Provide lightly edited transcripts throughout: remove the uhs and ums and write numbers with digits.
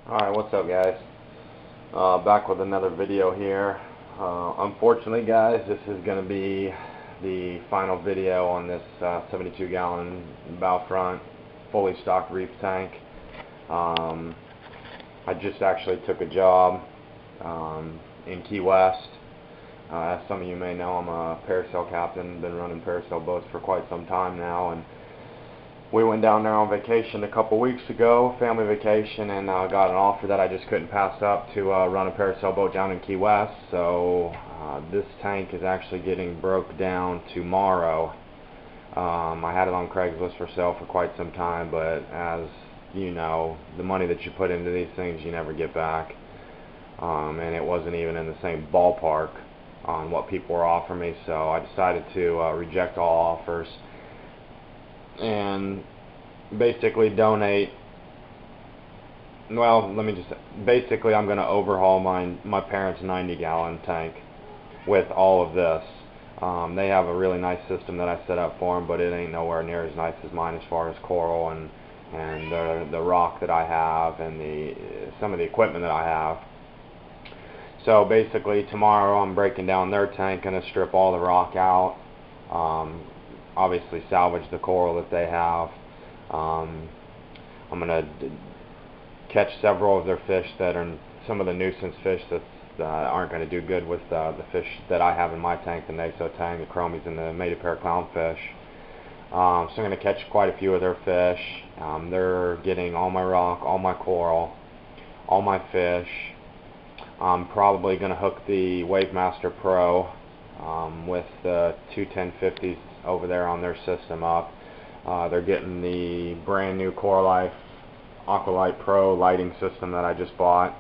Alright, what's up guys? Back with another video here. Unfortunately guys, this is going to be the final video on this 72 gallon bow front fully stocked reef tank. I just actually took a job in Key West. As some of you may know, I'm a parasail captain, been running parasail boats for quite some time now, and we went down there on vacation a couple weeks ago, family vacation, and got an offer that I just couldn't pass up to run a parasail boat down in Key West. So this tank is actually getting broke down tomorrow. I had it on Craigslist for sale for quite some time, but as you know, the money that you put into these things you never get back. And it wasn't even in the same ballpark on what people were offering me, so I decided to reject all offers and basically donate. Well, let me just say, basically I'm going to overhaul my parents' 90 gallon tank with all of this. They have a really nice system that I set up for them, but it ain't nowhere near as nice as mine as far as coral and the rock that I have and some of the equipment that I have. So basically tomorrow I'm breaking down their tank, going to strip all the rock out, obviously salvage the coral that they have. I'm going to catch several of their fish that are some of the nuisance fish that aren't going to do good with the fish that I have in my tank, the naso tang, the chromies, and the mated pair clownfish. So I'm going to catch quite a few of their fish. They're getting all my rock, all my coral, all my fish. I'm probably going to hook the Wavemaster Pro with the two 1050s over there on their system up. They're getting the brand new CoreLife Aqualight Pro lighting system that I just bought.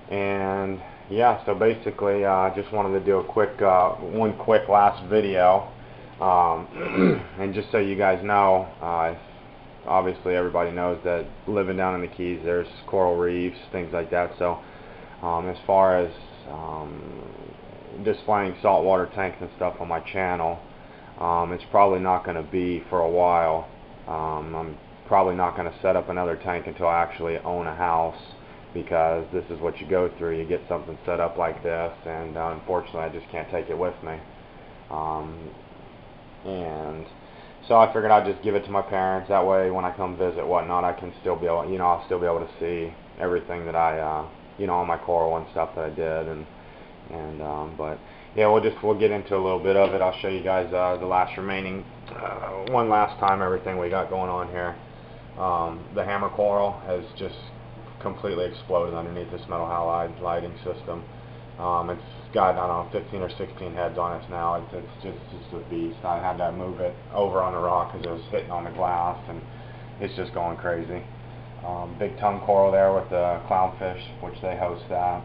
And yeah, so basically I just wanted to do a quick one quick last video, and just so you guys know, obviously everybody knows that living down in the Keys there's coral reefs, things like that. So as far as displaying saltwater tanks and stuff on my channel, it's probably not going to be for a while. I'm probably not going to set up another tank until I actually own a house, because this is what you go through. You get something set up like this, and unfortunately I just can't take it with me. And so I figured I'd just give it to my parents. That way when I come visit whatnot, I can still be able, I'll still be able to see everything that I, all my coral and stuff that I did. But yeah, we'll get into a little bit of it. I'll show you guys the last remaining, one last time, everything we got going on here. The hammer coral has just completely exploded underneath this metal halide lighting system. It's got, I don't know, 15 or 16 heads on it now. It's just a beast. I had to move it over on the rock because it was hitting on the glass, and it's just going crazy. Big tongue coral there with the clownfish, which they host that.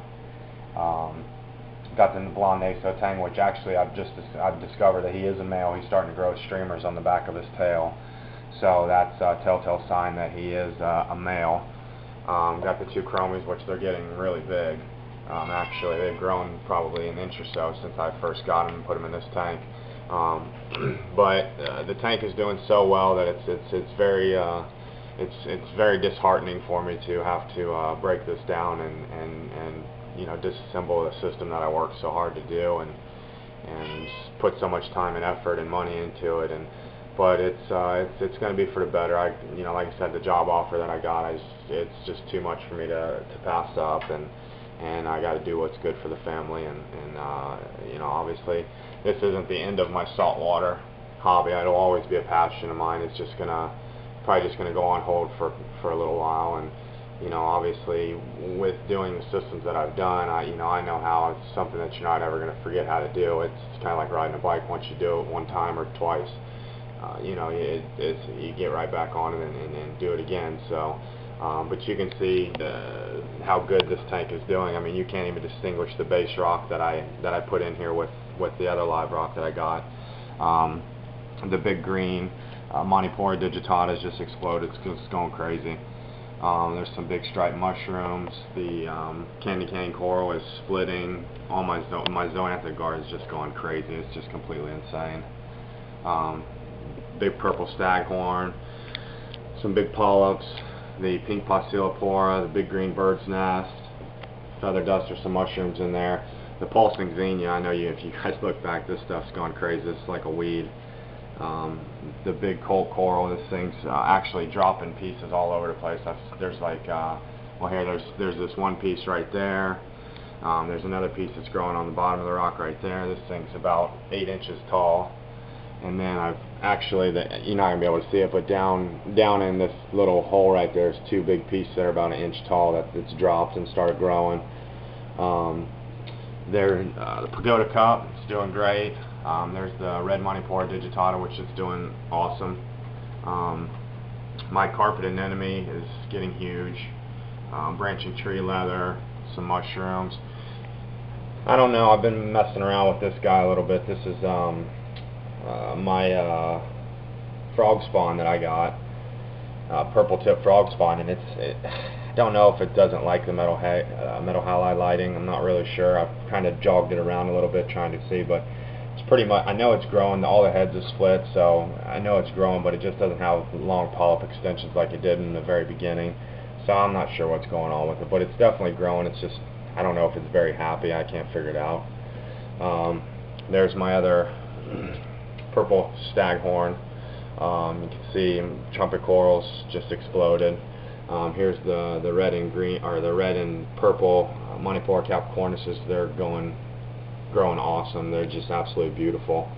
Got the blonde naso tang, which actually I've discovered that he is a male. He's starting to grow streamers on the back of his tail, so that's a telltale sign that he is a male. Got the two chromies, which they're getting really big. Actually, they've grown probably an inch or so since I first got them and put them in this tank. But the tank is doing so well that it's very disheartening for me to have to break this down and disassemble a system that I worked so hard to do and put so much time and effort and money into it. But it's going to be for the better. Like I said, the job offer that I got, it's just too much for me to pass up, and I got to do what's good for the family. And obviously, this isn't the end of my saltwater hobby. It'll always be a passion of mine. It's just probably just gonna go on hold for a little while. And obviously, with doing the systems that I've done, I know how it's something that you're not ever going to forget how to do. It's kind of like riding a bike. Once you do it one time or twice, you get right back on it and do it again. So, but you can see how good this tank is doing. I mean, you can't even distinguish the base rock that I put in here with the other live rock that I got. The big green Montipora digitata has just exploded. It's going crazy. There's some big striped mushrooms. The candy cane coral is splitting. All my zoanthic guard is just going crazy. It's just completely insane. Big purple staghorn. some big polyps, the pink Pocillopora, the big green bird's nest, feather duster, some mushrooms in there. The pulsing xenia, I know if you guys look back, this stuff's gone crazy. It's like a weed. The big colt coral, this thing's actually dropping pieces all over the place. There's like, well, here there's this one piece right there. There's another piece that's growing on the bottom of the rock right there. This thing's about 8 inches tall. And then I've actually, you're not gonna be able to see it, but down in this little hole right there, there's 2 big pieces that are about 1 inch tall that's dropped and started growing. The pagoda cup, it's doing great. There's the red Manipura digitata, which is doing awesome. My carpet anemone is getting huge. Branching tree leather, some mushrooms. I don't know, I've been messing around with this guy a little bit. This is my frog spawn that I got, purple tip frog spawn, and I don't know if it doesn't like the metal halide lighting. I'm not really sure. I've kind of jogged it around a little bit trying to see, but it's pretty much, I know it's growing. All the heads are split, so I know it's growing, but it just doesn't have long polyp extensions like it did in the very beginning. So I'm not sure what's going on with it, but it's definitely growing. It's just, I don't know if it's very happy. I can't figure it out. There's my other purple staghorn. You can see trumpet corals just exploded. Here's the red and green, or the red and purple Manipura capricornuses. They're growing awesome. They're just absolutely beautiful.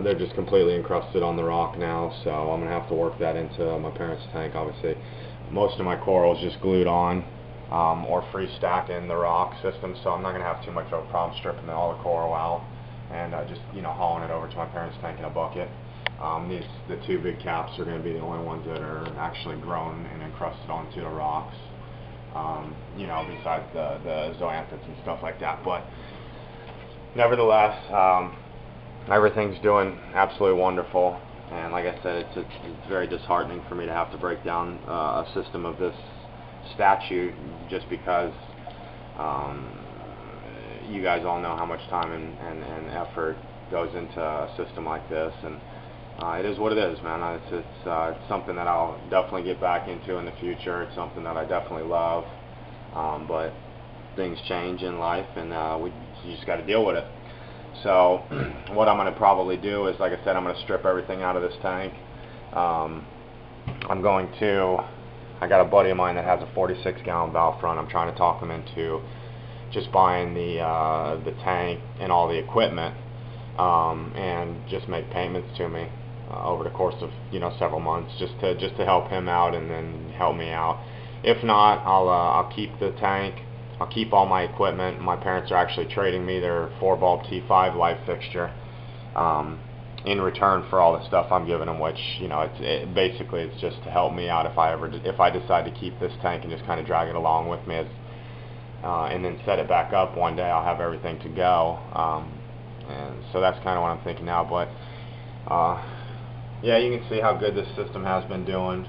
They're just completely encrusted on the rock now, so I'm gonna have to work that into my parents' tank. Obviously, most of my coral is just glued on or free stacked in the rock system, so I'm not gonna have too much of a problem stripping all the coral out and just hauling it over to my parents' tank in a bucket. The 2 big caps are going to be the only ones that are actually grown and encrusted onto the rocks. Besides the zoanthids and stuff like that. But nevertheless, everything's doing absolutely wonderful. And like I said, it's very disheartening for me to have to break down a system of this statute, just because you guys all know how much time and effort goes into a system like this, and it is what it is, man. It's something that I'll definitely get back into in the future. It's something that I definitely love, but things change in life, and you just got to deal with it. So what I'm going to probably do is, like I said, I'm going to strip everything out of this tank. I got a buddy of mine that has a 46-gallon valve front. I'm trying to talk him into just buying the tank and all the equipment, and just make payments to me over the course of several months, just to help him out and then help me out. If not, I'll keep the tank. I'll keep all my equipment. My parents are actually trading me their 4-bulb T5 light fixture in return for all the stuff I'm giving them, which basically it's just to help me out if I decide to keep this tank and just kind of drag it along with me and then set it back up one day. I'll have everything to go, and so that's kind of what I'm thinking now. But yeah, you can see how good this system has been doing.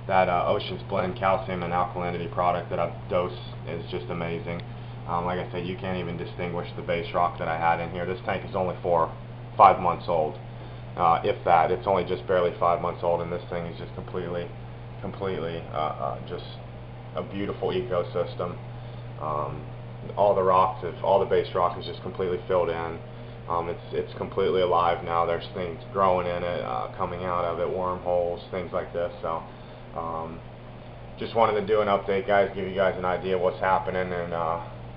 That Ocean's Blend calcium and alkalinity product that I've dosed is just amazing. Like I said, you can't even distinguish the base rock that I had in here. This tank is only 5 months old, if that. It's only just barely 5 months old, and this thing is just completely just a beautiful ecosystem. All the rocks, all the base rock is just completely filled in. It's completely alive now. There's things growing in it, coming out of it, wormholes, things like this. So just wanted to do an update, guys, give you guys an idea of what's happening and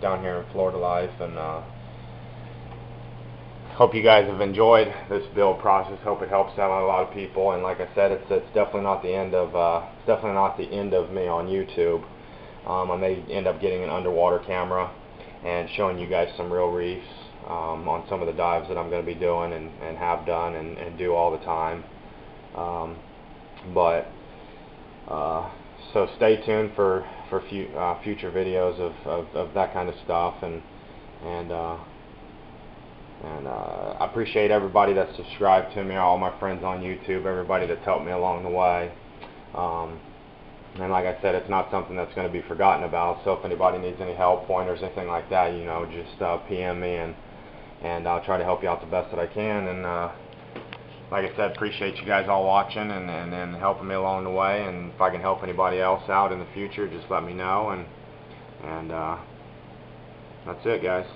down here in Florida life, and hope you guys have enjoyed this build process. Hope it helps out a lot of people. And like I said, it's definitely not the end of me on YouTube. I may end up getting an underwater camera and showing you guys some real reefs on some of the dives that I'm going to be doing and have done and do all the time. So stay tuned for future videos of that kind of stuff, and I appreciate everybody that subscribed to me, all my friends on YouTube, everybody that's helped me along the way. And like I said, it's not something that's going to be forgotten about. So if anybody needs any help, pointers, anything like that, just PM me, and I'll try to help you out the best that I can. And like I said, appreciate you guys all watching and helping me along the way. And if I can help anybody else out in the future, just let me know. And that's it, guys.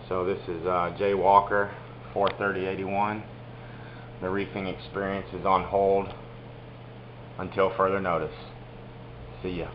So this is Jay Walker, 43081. The reefing experience is on hold until further notice. See ya.